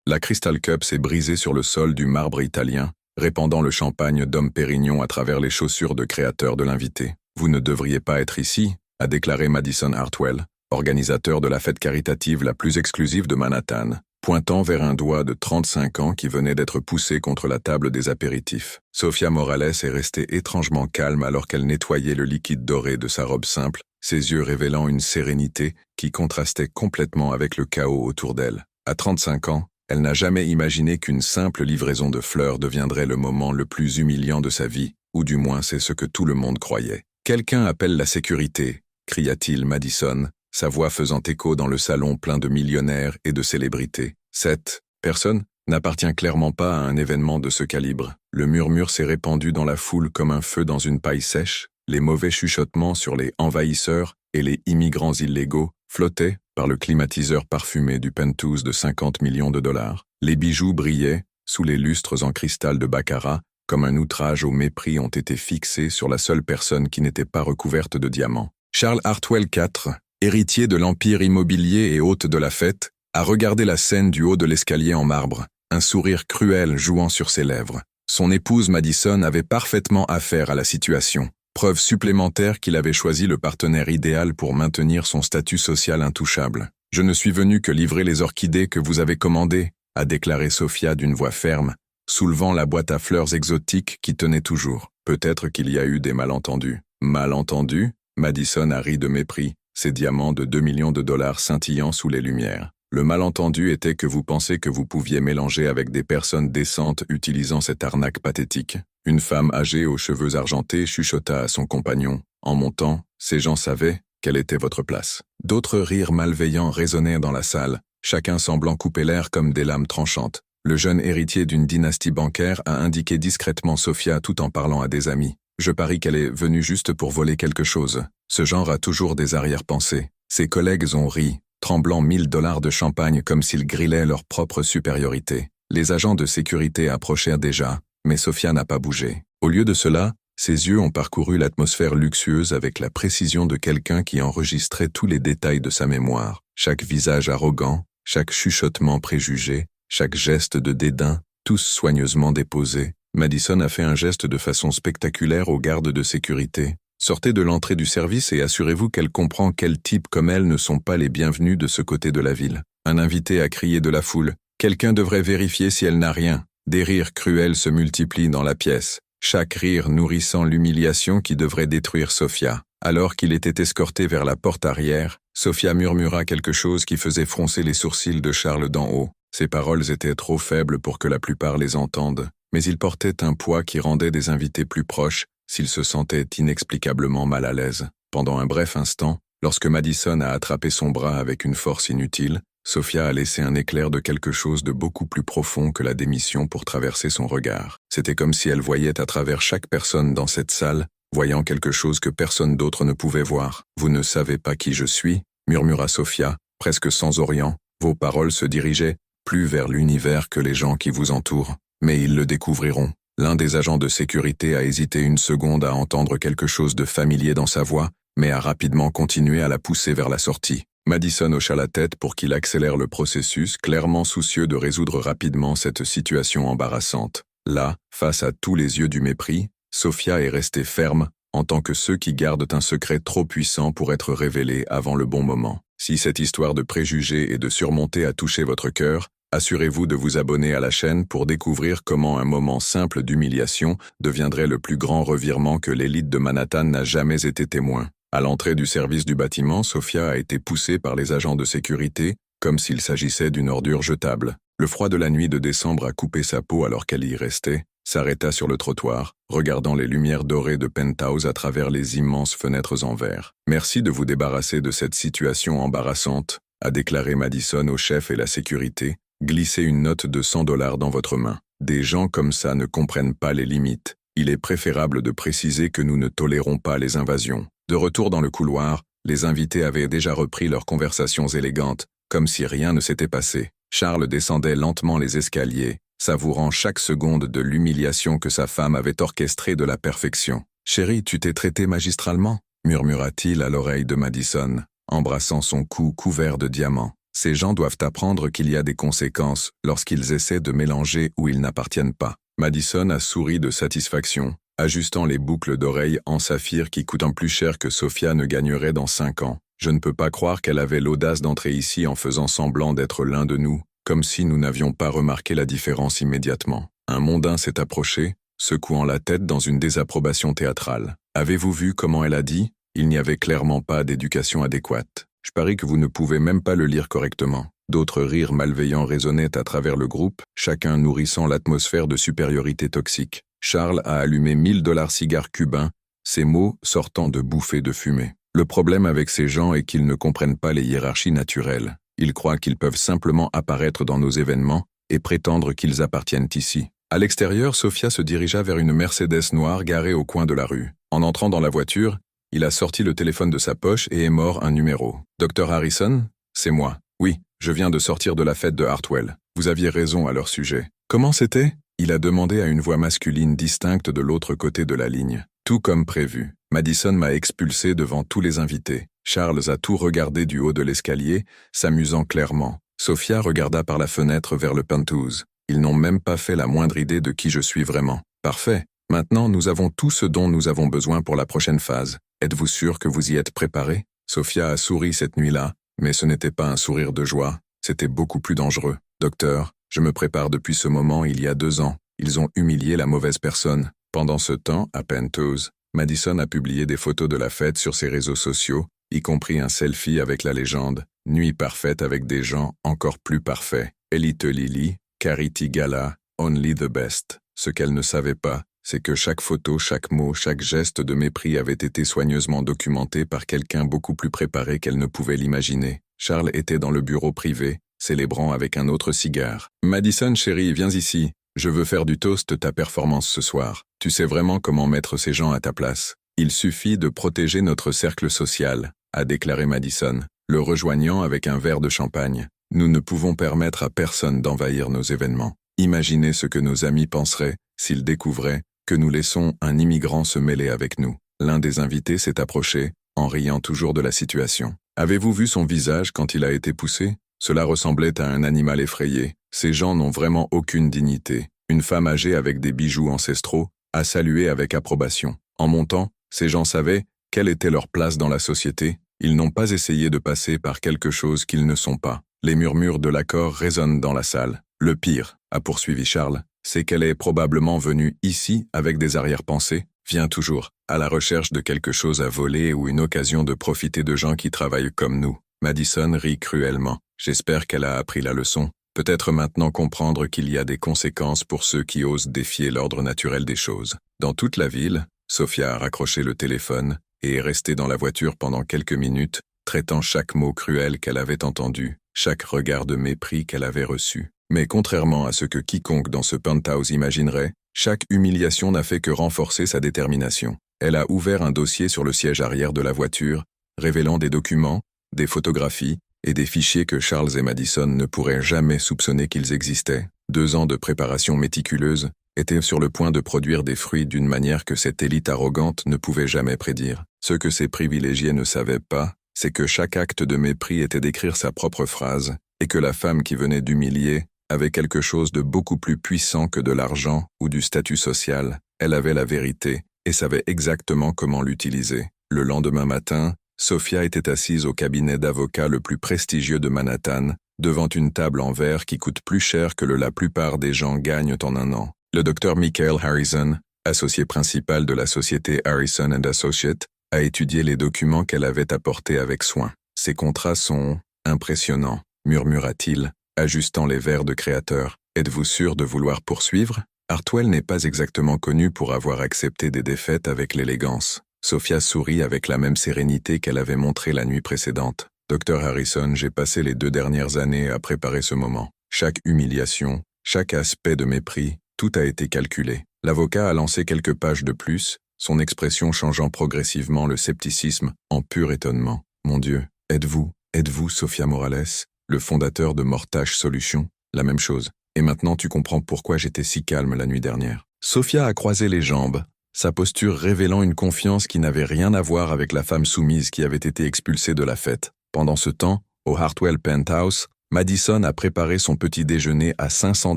La Crystal Cup s'est brisée sur le sol du marbre italien, répandant le champagne Dom Pérignon à travers les chaussures de créateur de l'invité. « Vous ne devriez pas être ici », a déclaré Madison Hartwell, organisateur de la fête caritative la plus exclusive de Manhattan, pointant vers un doigt de 35 ans qui venait d'être poussé contre la table des apéritifs. Sofia Morales est restée étrangement calme alors qu'elle nettoyait le liquide doré de sa robe simple, ses yeux révélant une sérénité qui contrastait complètement avec le chaos autour d'elle. À 35 ans, elle n'a jamais imaginé qu'une simple livraison de fleurs deviendrait le moment le plus humiliant de sa vie, ou du moins c'est ce que tout le monde croyait. « Quelqu'un appelle la sécurité », cria-t-il Madison, sa voix faisant écho dans le salon plein de millionnaires et de célébrités. Cette personne n'appartient clairement pas à un événement de ce calibre. Le murmure s'est répandu dans la foule comme un feu dans une paille sèche, les mauvais chuchotements sur les envahisseurs et les immigrants illégaux flottaient par le climatiseur parfumé du penthouse de 50 millions de dollars. Les bijoux brillaient sous les lustres en cristal de baccarat, comme un outrage au mépris ont été fixés sur la seule personne qui n'était pas recouverte de diamants. Charles Hartwell IV, héritier de l'empire immobilier et hôte de la fête, a regardé la scène du haut de l'escalier en marbre, un sourire cruel jouant sur ses lèvres. Son épouse Madison avait parfaitement affaire à la situation, preuve supplémentaire qu'il avait choisi le partenaire idéal pour maintenir son statut social intouchable. « Je ne suis venu que livrer les orchidées que vous avez commandées », a déclaré Sofia d'une voix ferme, soulevant la boîte à fleurs exotiques qui tenait toujours. Peut-être qu'il y a eu des malentendus. « Malentendus ?» Madison a ri de mépris, ses diamants de 2 millions de dollars scintillant sous les lumières. Le malentendu était que vous pensez que vous pouviez mélanger avec des personnes décentes utilisant cette arnaque pathétique. Une femme âgée aux cheveux argentés chuchota à son compagnon. En montant, ces gens savaient quelle était votre place. D'autres rires malveillants résonnèrent dans la salle, chacun semblant couper l'air comme des lames tranchantes. Le jeune héritier d'une dynastie bancaire a indiqué discrètement Sofia tout en parlant à des amis. Je parie qu'elle est venue juste pour voler quelque chose. Ce genre a toujours des arrière-pensées. Ses collègues ont ri, tremblant 1000 dollars de champagne comme s'ils grillaient leur propre supériorité. Les agents de sécurité approchèrent déjà, mais Sofia n'a pas bougé. Au lieu de cela, ses yeux ont parcouru l'atmosphère luxueuse avec la précision de quelqu'un qui enregistrait tous les détails de sa mémoire. Chaque visage arrogant, chaque chuchotement préjugé, chaque geste de dédain, tous soigneusement déposés. Madison a fait un geste de façon spectaculaire aux gardes de sécurité. Sortez de l'entrée du service et assurez-vous qu'elle comprend quels types comme elle ne sont pas les bienvenus de ce côté de la ville. Un invité a crié de la foule. Quelqu'un devrait vérifier si elle n'a rien. Des rires cruels se multiplient dans la pièce, chaque rire nourrissant l'humiliation qui devrait détruire Sofia. Alors qu'il était escorté vers la porte arrière, Sofia murmura quelque chose qui faisait froncer les sourcils de Charles d'en haut. Ses paroles étaient trop faibles pour que la plupart les entendent, mais il portait un poids qui rendait des invités plus proches s'ils se sentaient inexplicablement mal à l'aise. Pendant un bref instant, lorsque Madison a attrapé son bras avec une force inutile, Sofia a laissé un éclair de quelque chose de beaucoup plus profond que la démission pour traverser son regard. C'était comme si elle voyait à travers chaque personne dans cette salle, voyant quelque chose que personne d'autre ne pouvait voir. « Vous ne savez pas qui je suis ?» murmura Sofia, presque sans orient. Vos paroles se dirigeaient plus vers l'univers que les gens qui vous entourent. Mais ils le découvriront. L'un des agents de sécurité a hésité une seconde à entendre quelque chose de familier dans sa voix, mais a rapidement continué à la pousser vers la sortie. Madison hocha la tête pour qu'il accélère le processus, clairement soucieux de résoudre rapidement cette situation embarrassante. Là, face à tous les yeux du mépris, Sofia est restée ferme, en tant que ceux qui gardent un secret trop puissant pour être révélé avant le bon moment. Si cette histoire de préjugés et de surmonter a touché votre cœur, assurez-vous de vous abonner à la chaîne pour découvrir comment un moment simple d'humiliation deviendrait le plus grand revirement que l'élite de Manhattan n'a jamais été témoin. À l'entrée du service du bâtiment, Sofia a été poussée par les agents de sécurité, comme s'il s'agissait d'une ordure jetable. Le froid de la nuit de décembre a coupé sa peau alors qu'elle y restait, s'arrêta sur le trottoir, regardant les lumières dorées de penthouse à travers les immenses fenêtres en verre. « Merci de vous débarrasser de cette situation embarrassante », a déclaré Madison au chef et la sécurité. Glissez une note de 100 dollars dans votre main. Des gens comme ça ne comprennent pas les limites. Il est préférable de préciser que nous ne tolérons pas les invasions. De retour dans le couloir, les invités avaient déjà repris leurs conversations élégantes, comme si rien ne s'était passé. Charles descendait lentement les escaliers, savourant chaque seconde de l'humiliation que sa femme avait orchestrée de la perfection. « Chérie, tu t'es traité magistralement » murmura-t-il à l'oreille de Madison, embrassant son cou couvert de diamants. Ces gens doivent apprendre qu'il y a des conséquences lorsqu'ils essaient de mélanger où ils n'appartiennent pas. Madison a souri de satisfaction, ajustant les boucles d'oreilles en saphir qui coûtent plus cher que Sophia ne gagnerait dans 5 ans. Je ne peux pas croire qu'elle avait l'audace d'entrer ici en faisant semblant d'être l'un de nous, comme si nous n'avions pas remarqué la différence immédiatement. Un mondain s'est approché, secouant la tête dans une désapprobation théâtrale. Avez-vous vu comment elle a dit ? Il n'y avait clairement pas d'éducation adéquate. Je parie que vous ne pouvez même pas le lire correctement. D'autres rires malveillants résonnaient à travers le groupe, chacun nourrissant l'atmosphère de supériorité toxique. Charles a allumé $1000 cigares cubains, ces mots sortant de bouffées de fumée. Le problème avec ces gens est qu'ils ne comprennent pas les hiérarchies naturelles. Ils croient qu'ils peuvent simplement apparaître dans nos événements et prétendre qu'ils appartiennent ici. À l'extérieur, Sophia se dirigea vers une Mercedes noire garée au coin de la rue. En entrant dans la voiture, il a sorti le téléphone de sa poche et émort un numéro. « Dr Harrison, c'est moi. Oui, je viens de sortir de la fête de Hartwell. Vous aviez raison à leur sujet. »« Comment c'était ?» Il a demandé à une voix masculine distincte de l'autre côté de la ligne. « Tout comme prévu. Madison m'a expulsé devant tous les invités. » Charles a tout regardé du haut de l'escalier, s'amusant clairement. Sophia regarda par la fenêtre vers le penthouse. Ils n'ont même pas fait la moindre idée de qui je suis vraiment. Parfait. Maintenant, nous avons tout ce dont nous avons besoin pour la prochaine phase. Êtes-vous sûr que vous y êtes préparé? Sophia a souri cette nuit-là, mais ce n'était pas un sourire de joie, c'était beaucoup plus dangereux. Docteur, je me prépare depuis ce moment il y a 2 ans. Ils ont humilié la mauvaise personne. Pendant ce temps, à Penthouse, Madison a publié des photos de la fête sur ses réseaux sociaux, y compris un selfie avec la légende « Nuit parfaite avec des gens encore plus parfaits. Elite Lily, Carity Gala, Only the Best ». Ce qu'elle ne savait pas, c'est que chaque photo, chaque mot, chaque geste de mépris avait été soigneusement documenté par quelqu'un beaucoup plus préparé qu'elle ne pouvait l'imaginer. Charles était dans le bureau privé, célébrant avec un autre cigare. « Madison, chérie, viens ici. Je veux faire du toast ta performance ce soir. Tu sais vraiment comment mettre ces gens à ta place. Il suffit de protéger notre cercle social, » a déclaré Madison, le rejoignant avec un verre de champagne. « Nous ne pouvons permettre à personne d'envahir nos événements. Imaginez ce que nos amis penseraient s'ils découvraient que nous laissons un immigrant se mêler avec nous. » L'un des invités s'est approché, en riant toujours de la situation. « Avez-vous vu son visage quand il a été poussé? Cela ressemblait à un animal effrayé. Ces gens n'ont vraiment aucune dignité. » Une femme âgée avec des bijoux ancestraux a salué avec approbation. En montant, ces gens savaient quelle était leur place dans la société. Ils n'ont pas essayé de passer par quelque chose qu'ils ne sont pas. Les murmures de l'accord résonnent dans la salle. « Le pire, » a poursuivi Charles, « c'est qu'elle est probablement venue ici avec des arrière-pensées, vient toujours, à la recherche de quelque chose à voler ou une occasion de profiter de gens qui travaillent comme nous. » Madison rit cruellement. « J'espère qu'elle a appris la leçon. Peut-être maintenant comprendre qu'il y a des conséquences pour ceux qui osent défier l'ordre naturel des choses. » Dans toute la ville, Sophia a raccroché le téléphone et est restée dans la voiture pendant quelques minutes, traitant chaque mot cruel qu'elle avait entendu, chaque regard de mépris qu'elle avait reçu. Mais contrairement à ce que quiconque dans ce penthouse imaginerait, chaque humiliation n'a fait que renforcer sa détermination. Elle a ouvert un dossier sur le siège arrière de la voiture, révélant des documents, des photographies et des fichiers que Charles et Madison ne pourraient jamais soupçonner qu'ils existaient. 2 ans de préparation méticuleuse étaient sur le point de produire des fruits d'une manière que cette élite arrogante ne pouvait jamais prédire. Ce que ces privilégiés ne savaient pas, c'est que chaque acte de mépris était d'écrire sa propre phrase, et que la femme qui venait d'humilier avait quelque chose de beaucoup plus puissant que de l'argent ou du statut social. Elle avait la vérité et savait exactement comment l'utiliser. Le lendemain matin, Sophia était assise au cabinet d'avocat le plus prestigieux de Manhattan, devant une table en verre qui coûte plus cher que la plupart des gens gagnent en un an. Le docteur Michael Harrison, associé principal de la société Harrison & Associates, a étudié les documents qu'elle avait apportés avec soin. « Ces contrats sont impressionnants », murmura-t-il, ajustant les verres de créateur. « Êtes-vous sûr de vouloir poursuivre? Hartwell n'est pas exactement connu pour avoir accepté des défaites avec l'élégance. » Sophia sourit avec la même sérénité qu'elle avait montrée la nuit précédente. « Dr Harrison, j'ai passé les 2 dernières années à préparer ce moment. Chaque humiliation, chaque aspect de mépris, tout a été calculé. » L'avocat a lancé quelques pages de plus, son expression changeant progressivement le scepticisme en pur étonnement. « Mon Dieu, êtes-vous Sophia Morales, le fondateur de Mortgage Solutions? La même chose. Et maintenant tu comprends pourquoi j'étais si calme la nuit dernière. » Sophia a croisé les jambes, sa posture révélant une confiance qui n'avait rien à voir avec la femme soumise qui avait été expulsée de la fête. Pendant ce temps, Au Hartwell Penthouse, Madison a préparé son petit déjeuner à 500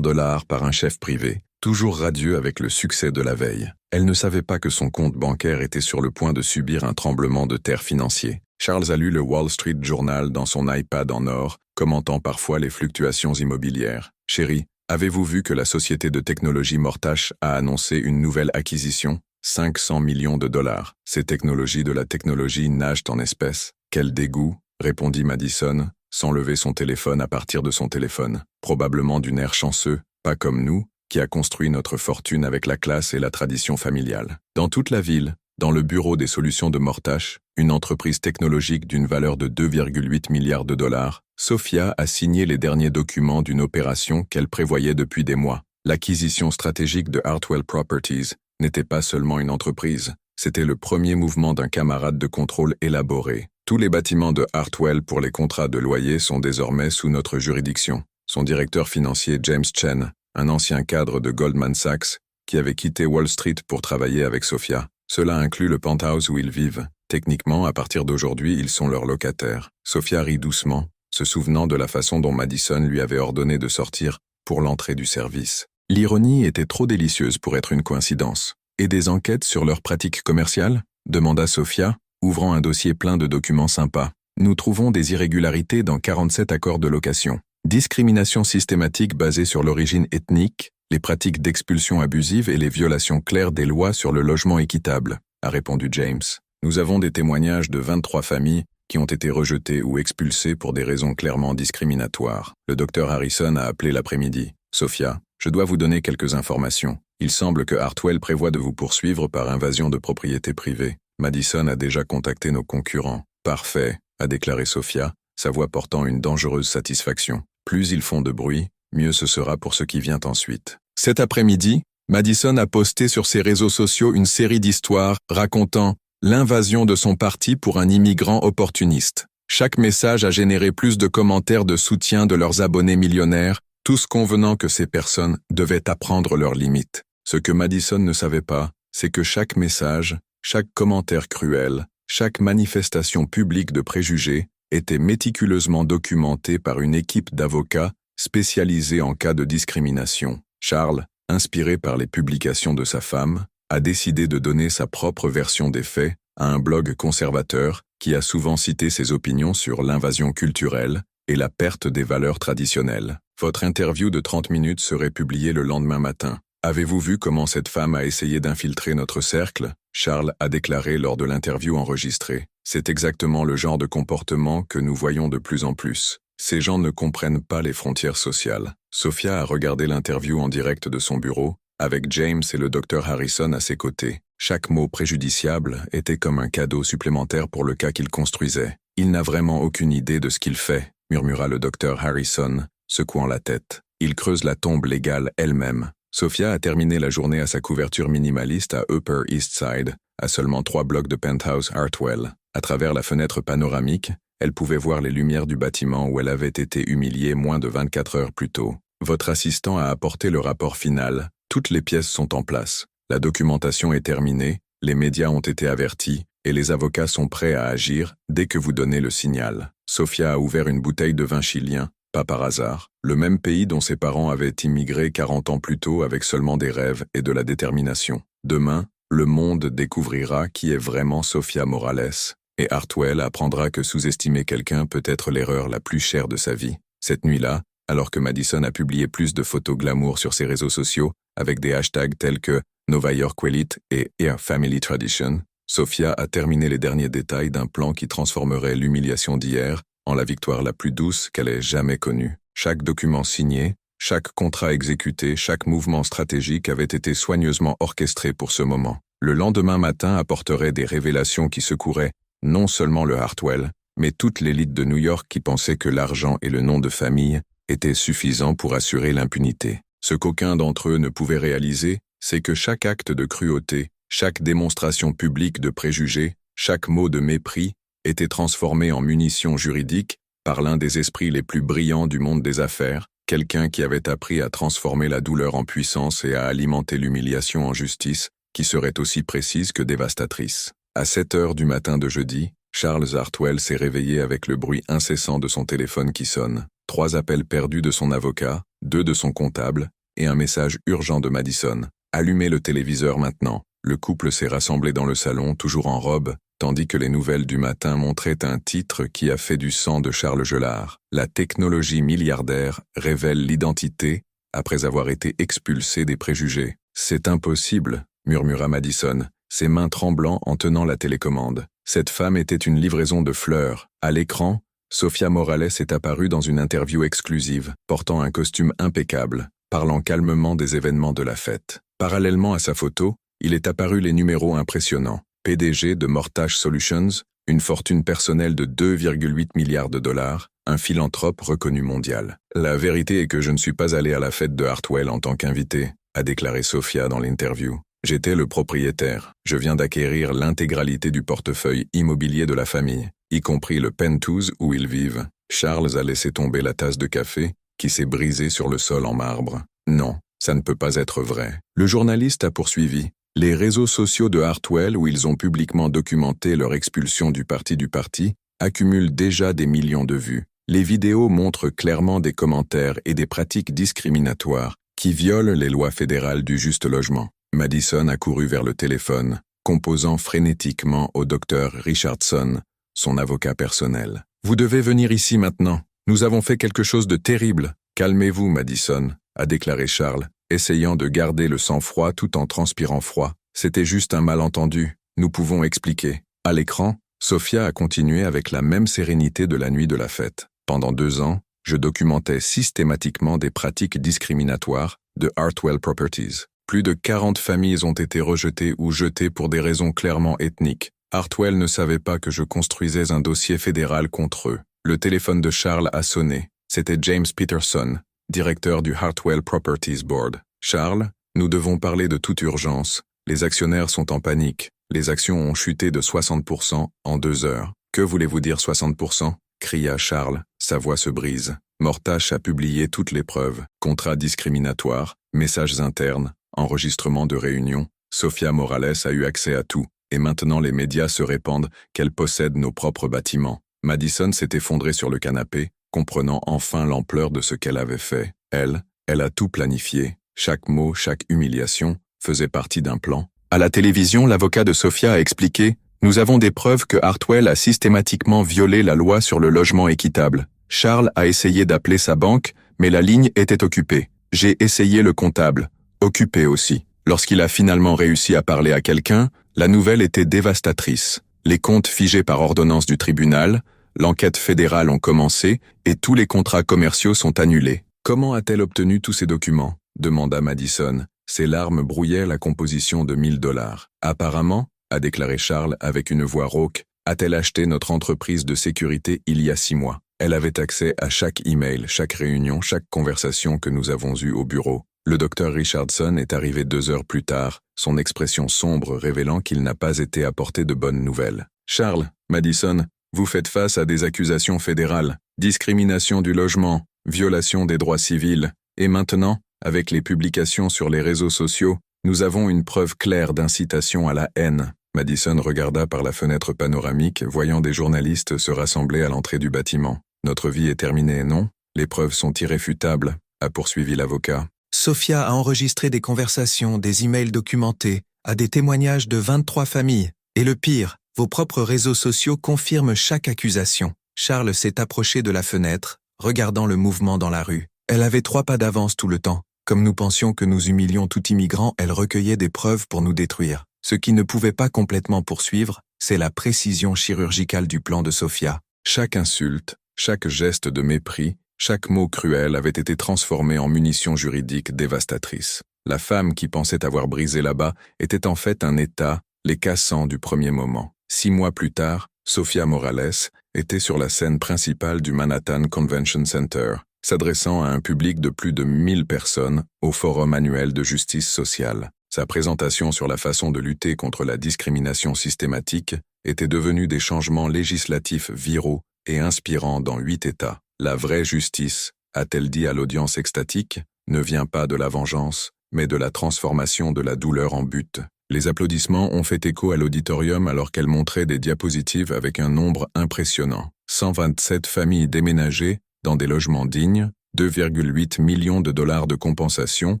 $ par un chef privé, toujours radieux avec le succès de la veille. Elle ne savait pas que son compte bancaire était sur le point de subir un tremblement de terre financier. Charles a lu le Wall Street Journal dans son iPad en or, commentant parfois les fluctuations immobilières. « Chérie, avez-vous vu que la société de technologie Mortash a annoncé une nouvelle acquisition ? 500 millions de $. Ces technologies de la technologie nagent en espèces. Quel dégoût !» répondit Madison, sans lever son téléphone à partir de son téléphone. Probablement d'un air chanceux, pas comme nous, qui a construit notre fortune avec la classe et la tradition familiale. Dans toute la ville, dans le bureau des solutions de Mortash, une entreprise technologique d'une valeur de 2,8 milliards de $, Sophia a signé les derniers documents d'une opération qu'elle prévoyait depuis des mois. L'acquisition stratégique de Hartwell Properties n'était pas seulement une entreprise, c'était le premier mouvement d'un camarade de contrôle élaboré. Tous les bâtiments de Hartwell pour les contrats de loyer sont désormais sous notre juridiction. Son directeur financier James Chen, un ancien cadre de Goldman Sachs, qui avait quitté Wall Street pour travailler avec Sophia. Cela inclut le penthouse où ils vivent. Techniquement, à partir d'aujourd'hui, ils sont leurs locataires. Sophia rit doucement, se souvenant de la façon dont Madison lui avait ordonné de sortir pour l'entrée du service. L'ironie était trop délicieuse pour être une coïncidence. « Et des enquêtes sur leurs pratiques commerciales ?» demanda Sophia, ouvrant un dossier plein de documents sympas. « Nous trouvons des irrégularités dans 47 accords de location. Discrimination systématique basée sur l'origine ethnique, les pratiques d'expulsion abusive et les violations claires des lois sur le logement équitable, » a répondu James. « Nous avons des témoignages de 23 familles qui ont été rejetées ou expulsées pour des raisons clairement discriminatoires. » Le docteur Harrison a appelé l'après-midi. « Sophia, je dois vous donner quelques informations. Il semble que Hartwell prévoit de vous poursuivre par invasion de propriété privée. Madison a déjà contacté nos concurrents. »« Parfait, » a déclaré Sophia, sa voix portant une dangereuse satisfaction. « Plus ils font de bruit, mieux ce sera pour ce qui vient ensuite. » Cet après-midi, Madison a posté sur ses réseaux sociaux une série d'histoires racontant l'invasion de son parti pour un immigrant opportuniste. Chaque message a généré plus de commentaires de soutien de leurs abonnés millionnaires, tous convenant que ces personnes devaient apprendre leurs limites. Ce que Madison ne savait pas, c'est que chaque message, chaque commentaire cruel, chaque manifestation publique de préjugés était méticuleusement documenté par une équipe d'avocats spécialisés en cas de discrimination. Charles, inspiré par les publications de sa femme, a décidé de donner sa propre version des faits à un blog conservateur qui a souvent cité ses opinions sur l'invasion culturelle et la perte des valeurs traditionnelles. Votre interview de 30 minutes serait publiée le lendemain matin. Avez-vous vu comment cette femme a essayé d'infiltrer notre cercle ? Charles a déclaré lors de l'interview enregistrée. C'est exactement le genre de comportement que nous voyons de plus en plus. Ces gens ne comprennent pas les frontières sociales. Sophia a regardé l'interview en direct de son bureau, avec James et le docteur Harrison à ses côtés. Chaque mot préjudiciable était comme un cadeau supplémentaire pour le cas qu'il construisait. « Il n'a vraiment aucune idée de ce qu'il fait », murmura le docteur Harrison, secouant la tête. « Il creuse la tombe légale elle-même. » Sophia a terminé la journée à sa couverture minimaliste à Upper East Side, à seulement 3 blocs de penthouse Hartwell. À travers la fenêtre panoramique, elle pouvait voir les lumières du bâtiment où elle avait été humiliée moins de 24 heures plus tôt. Votre assistant a apporté le rapport final. Toutes les pièces sont en place. La documentation est terminée, les médias ont été avertis, et les avocats sont prêts à agir dès que vous donnez le signal. Sophia a ouvert une bouteille de vin chilien, pas par hasard, le même pays dont ses parents avaient immigré 40 ans plus tôt avec seulement des rêves et de la détermination. Demain, le monde découvrira qui est vraiment Sophia Morales, et Hartwell apprendra que sous-estimer quelqu'un peut être l'erreur la plus chère de sa vie. Cette nuit-là, alors que Madison a publié plus de photos glamour sur ses réseaux sociaux, avec des hashtags tels que Nova York Elite et Air Family Tradition, Sophia a terminé les derniers détails d'un plan qui transformerait l'humiliation d'hier en la victoire la plus douce qu'elle ait jamais connue. Chaque document signé, chaque contrat exécuté, chaque mouvement stratégique avait été soigneusement orchestré pour ce moment. Le lendemain matin apporterait des révélations qui secouraient non seulement le Hartwell, mais toute l'élite de New York qui pensait que l'argent et le nom de famille étaient suffisants pour assurer l'impunité. Ce qu'aucun d'entre eux ne pouvait réaliser, c'est que chaque acte de cruauté, chaque démonstration publique de préjugés, chaque mot de mépris était transformé en munition juridique par l'un des esprits les plus brillants du monde des affaires, quelqu'un qui avait appris à transformer la douleur en puissance et à alimenter l'humiliation en justice, qui serait aussi précise que dévastatrice. À 7 heures du matin de jeudi, Charles Hartwell s'est réveillé avec le bruit incessant de son téléphone qui sonne, 3 appels perdus de son avocat, 2 de son comptable, et un message urgent de Madison. Allumez le téléviseur maintenant. Le couple s'est rassemblé dans le salon, toujours en robe, tandis que les nouvelles du matin montraient un titre qui a fait du sang de Charles Gelard. La technologie milliardaire révèle l'identité après avoir été expulsée des préjugés. C'est impossible, murmura Madison, ses mains tremblant en tenant la télécommande. Cette femme était une livraison de fleurs. À l'écran, Sofia Morales est apparue dans une interview exclusive, portant un costume impeccable, parlant calmement des événements de la fête. Parallèlement à sa photo, il est apparu les numéros impressionnants. PDG de Mortgage Solutions, une fortune personnelle de 2,8 milliards de dollars, un philanthrope reconnu mondial. La vérité est que je ne suis pas allé à la fête de Hartwell en tant qu'invité, a déclaré Sofia dans l'interview. J'étais le propriétaire. Je viens d'acquérir l'intégralité du portefeuille immobilier de la famille, y compris le penthouse où ils vivent. Charles a laissé tomber la tasse de café, qui s'est brisée sur le sol en marbre. Non, ça ne peut pas être vrai. Le journaliste a poursuivi. Les réseaux sociaux de Hartwell, où ils ont publiquement documenté leur expulsion du parti, accumulent déjà des millions de vues. Les vidéos montrent clairement des commentaires et des pratiques discriminatoires qui violent les lois fédérales du juste logement. Madison a couru vers le téléphone, composant frénétiquement au docteur Richardson, son avocat personnel. « Vous devez venir ici maintenant. Nous avons fait quelque chose de terrible. Calmez-vous, Madison, » a déclaré Charles, essayant de garder le sang-froid tout en transpirant froid. C'était juste un malentendu. Nous pouvons expliquer. À l'écran, Sofia a continué avec la même sérénité de la nuit de la fête. Pendant 2 ans, je documentais systématiquement des pratiques discriminatoires de Hartwell Properties. Plus de 40 familles ont été rejetées ou jetées pour des raisons clairement ethniques. Hartwell ne savait pas que je construisais un dossier fédéral contre eux. Le téléphone de Charles a sonné. C'était James Peterson, directeur du Hartwell Properties Board. « Charles, nous devons parler de toute urgence. Les actionnaires sont en panique. Les actions ont chuté de 60% en 2 heures. »« Que voulez-vous dire 60% » cria Charles, sa voix se brise. Mortgage a publié toutes les preuves. Contrats discriminatoires, messages internes, enregistrements de réunions. Sofia Morales a eu accès à tout. Et maintenant les médias se répandent qu'elle possède nos propres bâtiments. Madison s'est effondrée sur le canapé, comprenant enfin l'ampleur de ce qu'elle avait fait. Elle a tout planifié. Chaque mot, chaque humiliation faisait partie d'un plan. À la télévision, l'avocat de Sofia a expliqué « Nous avons des preuves que Hartwell a systématiquement violé la loi sur le logement équitable. Charles a essayé d'appeler sa banque, mais la ligne était occupée. J'ai essayé le comptable, occupé aussi. Lorsqu'il a finalement réussi à parler à quelqu'un, la nouvelle était dévastatrice. Les comptes figés par ordonnance du tribunal, l'enquête fédérale ont commencé et tous les contrats commerciaux sont annulés. Comment a-t-elle obtenu tous ces documents ? Demanda Madison. Ses larmes brouillaient la composition de 1 000 $. Apparemment, a déclaré Charles avec une voix rauque, a-t-elle acheté notre entreprise de sécurité il y a 6 mois. Elle avait accès à chaque email, chaque réunion, chaque conversation que nous avons eue au bureau. Le docteur Richardson est arrivé 2 heures plus tard, son expression sombre révélant qu'il n'a pas été apporté de bonnes nouvelles. Charles, Madison, vous faites face à des accusations fédérales, discrimination du logement, violation des droits civils, et maintenant, avec les publications sur les réseaux sociaux, nous avons une preuve claire d'incitation à la haine. Madison regarda par la fenêtre panoramique, voyant des journalistes se rassembler à l'entrée du bâtiment. Notre vie est terminée, non ? Les preuves sont irréfutables, a poursuivi l'avocat. Sofia a enregistré des conversations, des emails documentés, a des témoignages de 23 familles. Et le pire, vos propres réseaux sociaux confirment chaque accusation. Charles s'est approché de la fenêtre, regardant le mouvement dans la rue. Elle avait 3 pas d'avance tout le temps. Comme nous pensions que nous humilions tout immigrant, elle recueillait des preuves pour nous détruire. Ce qui ne pouvait pas complètement poursuivre, c'est la précision chirurgicale du plan de Sofia. Chaque insulte, chaque geste de mépris, chaque mot cruel avait été transformé en munitions juridiques dévastatrices. La femme qui pensait avoir brisé là-bas était en fait un État, les cassant du premier moment. 6 mois plus tard, Sofia Morales était sur la scène principale du Manhattan Convention Center, s'adressant à un public de plus de 1000 personnes au Forum annuel de justice sociale. Sa présentation sur la façon de lutter contre la discrimination systématique était devenue des changements législatifs viraux et inspirants dans 8 États. La vraie justice, a-t-elle dit à l'audience extatique, ne vient pas de la vengeance, mais de la transformation de la douleur en but. Les applaudissements ont fait écho à l'auditorium alors qu'elle montrait des diapositives avec un nombre impressionnant. 127 familles déménagées dans des logements dignes, 2,8 millions de dollars de compensation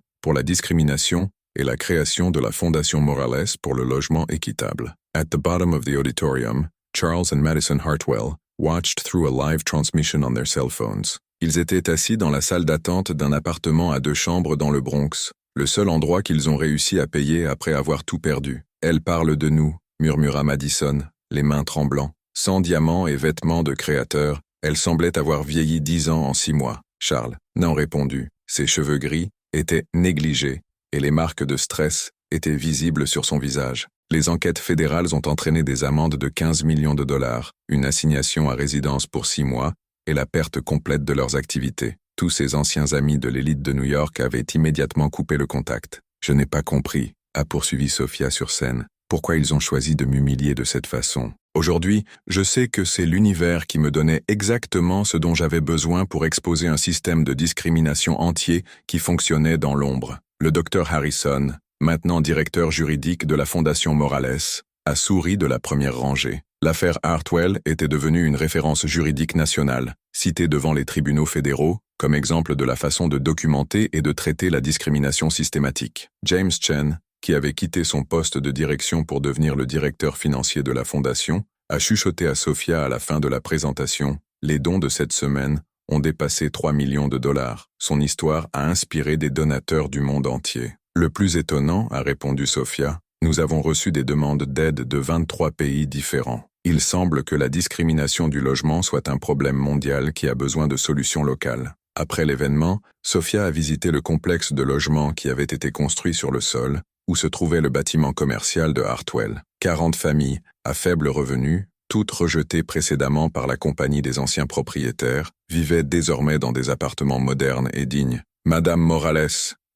pour la discrimination et la création de la Fondation Morales pour le logement équitable. At the bottom of the auditorium, Charles and Madison Hartwell watched through a live transmission on their cell phones. Ils étaient assis dans la salle d'attente d'un appartement à 2 chambres dans le Bronx, le seul endroit qu'ils ont réussi à payer après avoir tout perdu. « Elle parle de nous », murmura Madison, les mains tremblantes. Sans diamants et vêtements de créateur, elle semblait avoir vieilli 10 ans en 6 mois. Charles n'en répondit. Ses cheveux gris étaient négligés et les marques de stress étaient visibles sur son visage. Les enquêtes fédérales ont entraîné des amendes de 15 millions de dollars, une assignation à résidence pour 6 mois et la perte complète de leurs activités. Tous ses anciens amis de l'élite de New York avaient immédiatement coupé le contact. « Je n'ai pas compris », a poursuivi Sophia sur scène. « Pourquoi ils ont choisi de m'humilier de cette façon ? Aujourd'hui, je sais que c'est l'univers qui me donnait exactement ce dont j'avais besoin pour exposer un système de discrimination entier qui fonctionnait dans l'ombre. » Le docteur Harrison, maintenant directeur juridique de la Fondation Morales, a souri de la première rangée. L'affaire Hartwell était devenue une référence juridique nationale, citée devant les tribunaux fédéraux, comme exemple de la façon de documenter et de traiter la discrimination systématique. James Chen, qui avait quitté son poste de direction pour devenir le directeur financier de la Fondation, a chuchoté à Sophia à la fin de la présentation « Les dons de cette semaine ont dépassé 3 millions de dollars. Son histoire a inspiré des donateurs du monde entier. » Le plus étonnant, a répondu Sophia, nous avons reçu des demandes d'aide de 23 pays différents. Il semble que la discrimination du logement soit un problème mondial qui a besoin de solutions locales. Après l'événement, Sophia a visité le complexe de logements qui avait été construit sur le sol, où se trouvait le bâtiment commercial de Hartwell. 40 familles, à faible revenu, toutes rejetées précédemment par la compagnie des anciens propriétaires, vivaient désormais dans des appartements modernes et dignes. « Madame Morales !»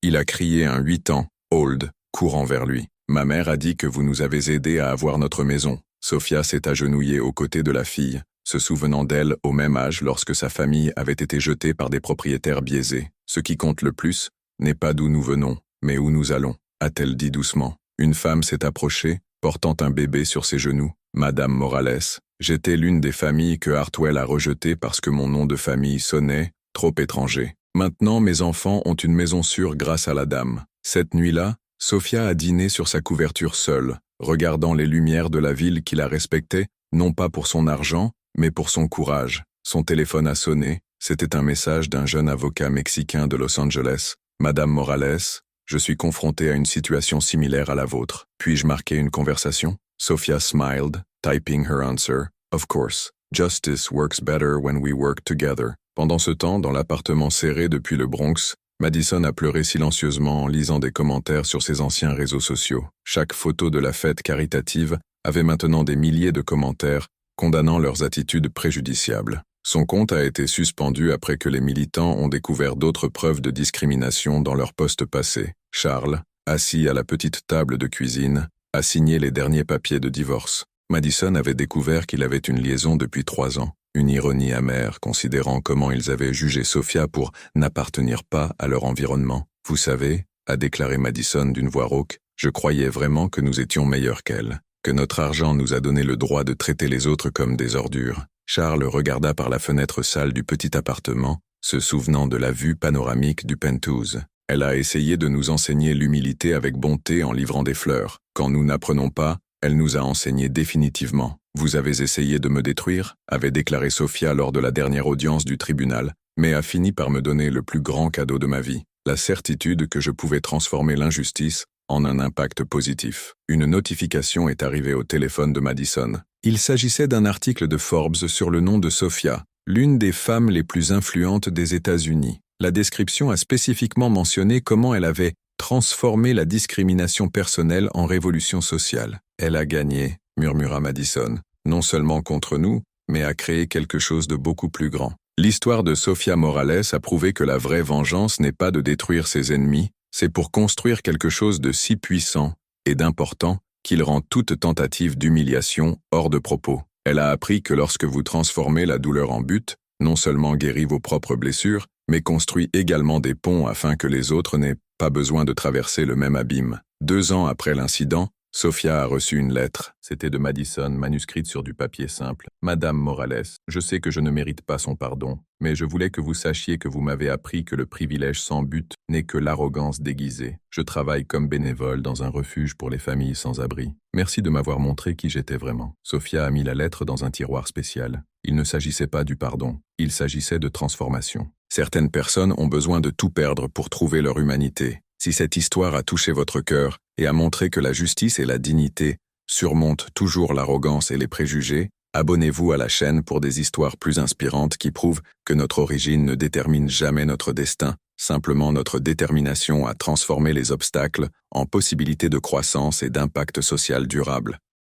Il a crié un 8 ans, old, courant vers lui. « Ma mère a dit que vous nous avez aidés à avoir notre maison. » Sophia s'est agenouillée aux côtés de la fille, se souvenant d'elle au même âge lorsque sa famille avait été jetée par des propriétaires biaisés. « Ce qui compte le plus n'est pas d'où nous venons, mais où nous allons, » a-t-elle dit doucement. Une femme s'est approchée, portant un bébé sur ses genoux. « Madame Morales, j'étais l'une des familles que Hartwell a rejetées parce que mon nom de famille sonnait trop étranger. Maintenant, mes enfants ont une maison sûre grâce à la dame. » Cette nuit-là, Sophia a dîné sur sa couverture seule, regardant les lumières de la ville qui la respectait, non pas pour son argent, mais pour son courage. Son téléphone a sonné. C'était un message d'un jeune avocat mexicain de Los Angeles. « Madame Morales, je suis confronté à une situation similaire à la vôtre. Puis-je marquer une conversation? » Sophia smiled, typing her answer. « Of course. Justice works better when we work together. » Pendant ce temps, dans l'appartement serré depuis le Bronx, Madison a pleuré silencieusement en lisant des commentaires sur ses anciens réseaux sociaux. Chaque photo de la fête caritative avait maintenant des milliers de commentaires condamnant leurs attitudes préjudiciables. Son compte a été suspendu après que les militants ont découvert d'autres preuves de discrimination dans leur poste passé. Charles, assis à la petite table de cuisine, a signé les derniers papiers de divorce. Madison avait découvert qu'il avait une liaison depuis 3 ans. Une ironie amère, considérant comment ils avaient jugé Sophia pour n'appartenir pas à leur environnement. « Vous savez, » a déclaré Madison d'une voix rauque, « je croyais vraiment que nous étions meilleurs qu'elle, que notre argent nous a donné le droit de traiter les autres comme des ordures. » Charles regarda par la fenêtre sale du petit appartement, se souvenant de la vue panoramique du penthouse. « Elle a essayé de nous enseigner l'humilité avec bonté en livrant des fleurs. Quand nous n'apprenons pas, elle nous a enseigné définitivement. « Vous avez essayé de me détruire » avait déclaré Sophia lors de la dernière audience du tribunal, mais a fini par me donner le plus grand cadeau de ma vie, la certitude que je pouvais transformer l'injustice en un impact positif. Une notification est arrivée au téléphone de Madison. Il s'agissait d'un article de Forbes sur le nom de Sophia, l'une des femmes les plus influentes des États-Unis. La description a spécifiquement mentionné comment elle avait transformé la discrimination personnelle en révolution sociale. « Elle a gagné », murmura Madison, non seulement contre nous, mais a créé quelque chose de beaucoup plus grand. L'histoire de Sophia Morales a prouvé que la vraie vengeance n'est pas de détruire ses ennemis, c'est pour construire quelque chose de si puissant et d'important qu'il rend toute tentative d'humiliation hors de propos. Elle a appris que lorsque vous transformez la douleur en but, non seulement guérit vos propres blessures, mais construit également des ponts afin que les autres n'aient pas besoin de traverser le même abîme. 2 ans après l'incident, Sophia a reçu une lettre. C'était de Madison, manuscrite sur du papier simple. Madame Morales, je sais que je ne mérite pas son pardon, mais je voulais que vous sachiez que vous m'avez appris que le privilège sans but n'est que l'arrogance déguisée. Je travaille comme bénévole dans un refuge pour les familles sans abri. Merci de m'avoir montré qui j'étais vraiment. Sophia a mis la lettre dans un tiroir spécial. Il ne s'agissait pas du pardon, il s'agissait de transformation. Certaines personnes ont besoin de tout perdre pour trouver leur humanité. Si cette histoire a touché votre cœur et a montré que la justice et la dignité surmontent toujours l'arrogance et les préjugés, abonnez-vous à la chaîne pour des histoires plus inspirantes qui prouvent que notre origine ne détermine jamais notre destin, simplement notre détermination à transformer les obstacles en possibilités de croissance et d'impact social durable.